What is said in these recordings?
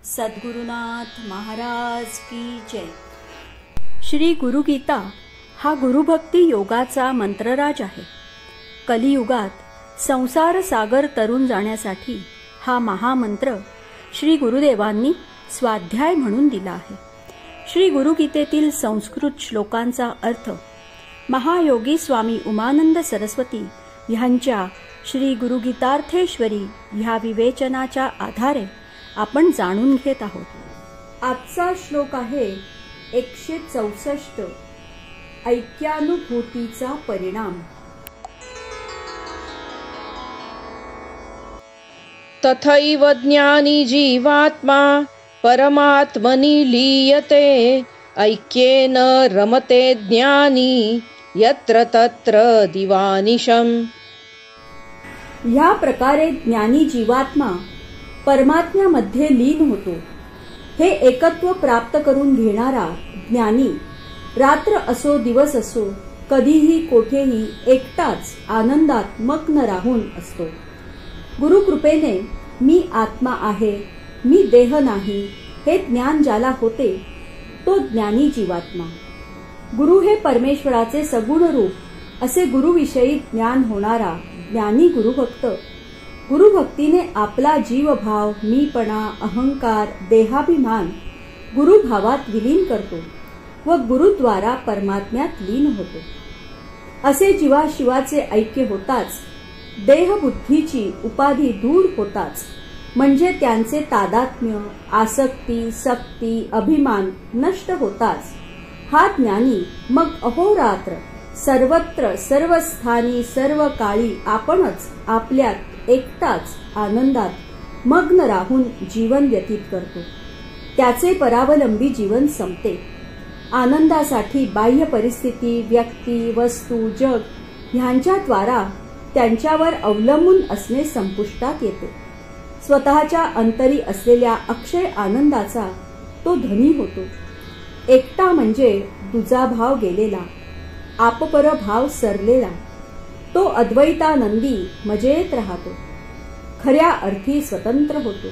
सद्गुरुनाथ महाराज की जय। श्री गुरुगीता हा गुरुभक्ती योगाचा मंत्रराज आहे। कलियुगात संसार सागर तरून जाण्यासाठी हा महामंत्र श्री गुरुदेवांनी स्वाध्याय म्हणून दिला आहे। श्री गुरुगीतेतील संस्कृत श्लोकांचा अर्थ महायोगी स्वामी उमानंद सरस्वती ह्यांच्या श्री गुरुगीतार्थेश्वरी ह्या विवेचनाच्या आधारे आपण जाणून घेत आहोत। आजचा श्लोक आहे 164 ऐक्यानुभूतीचा परिणाम। तथैव ज्ञानी जीवात्मा परमात्मनि लीयते ऐक्येन रमते ज्ञानी यत्र तत्र दिवानिशम्। ह्या प्रकारे ज्ञानी जीवात्मा परमात्म्यामध्ये लीन होतो। हे एकत्व प्राप्त करून घेणारा ज्ञानी रात्र असो दिवस असो कधीही कोठेही एकटाच आनंदात मग्न राहून असतो। गुरुकृपेने मी आत्मा आहे, मी देह नाही हे ज्ञान ज्याला होते तो ज्ञानी जीवात्मा। गुरु हे परमेश्वराचे सगुण रूप असे गुरुविषयी ज्ञान होणारा ज्ञानी गुरुभक्त गुरुभक्तीने आपला जीवभाव, मीपणा, अहंकार, देहाभिमान गुरुभावात विलीन करतो व गुरुद्वारा परमात्म्यात लीन होतो। असे जीवाशिवाचे ऐक्य होताच देहबुद्धीची उपाधी दूर होताच म्हणजे त्यांचे तादात्म्य, आसक्ती, सक्ती, अभिमान नष्ट होताच हा ज्ञानी मग अहोरात्र सर्वत्र सर्वस्थानी सर्व काळी आपणच आपल्यात एकटाच आनंदात मग्न राहून जीवन व्यतीत करतो। त्याचे परावलंबी जीवन संपते। आनंदासाठी बाह्य परिस्थिती, व्यक्ती, वस्तू, जग ह्यांच्याद्वारा त्यांच्यावर अवलंबून असणे संपुष्टात येते। स्वतःच्या अंतरी असलेल्या अक्षय आनंदाचा तो धनी होतो। एकटा म्हणजे दुजाभाव गेलेला, आपपर भाव सरलेला तो अद्वैतानंदी मजेत राहतो। खऱ्या अर्थी स्वतंत्र होतो।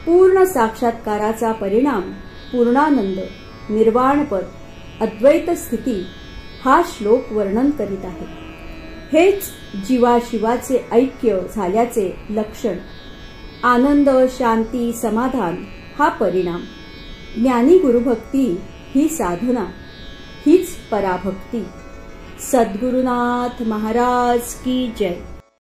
पूर्ण साक्षात्काराचा परिणाम पूर्णानंद, निर्वाणपद, अद्वैत स्थिती हा श्लोक वर्णन करीत आहे। हेच जीवाशिवाचे ऐक्य झाल्याचे लक्षण। आनंद, शांती, समाधान हा परिणाम। ज्ञानी गुरुभक्ती ही साधना, हीच पराभक्ती। सद्गुरुनाथ महाराज की जय।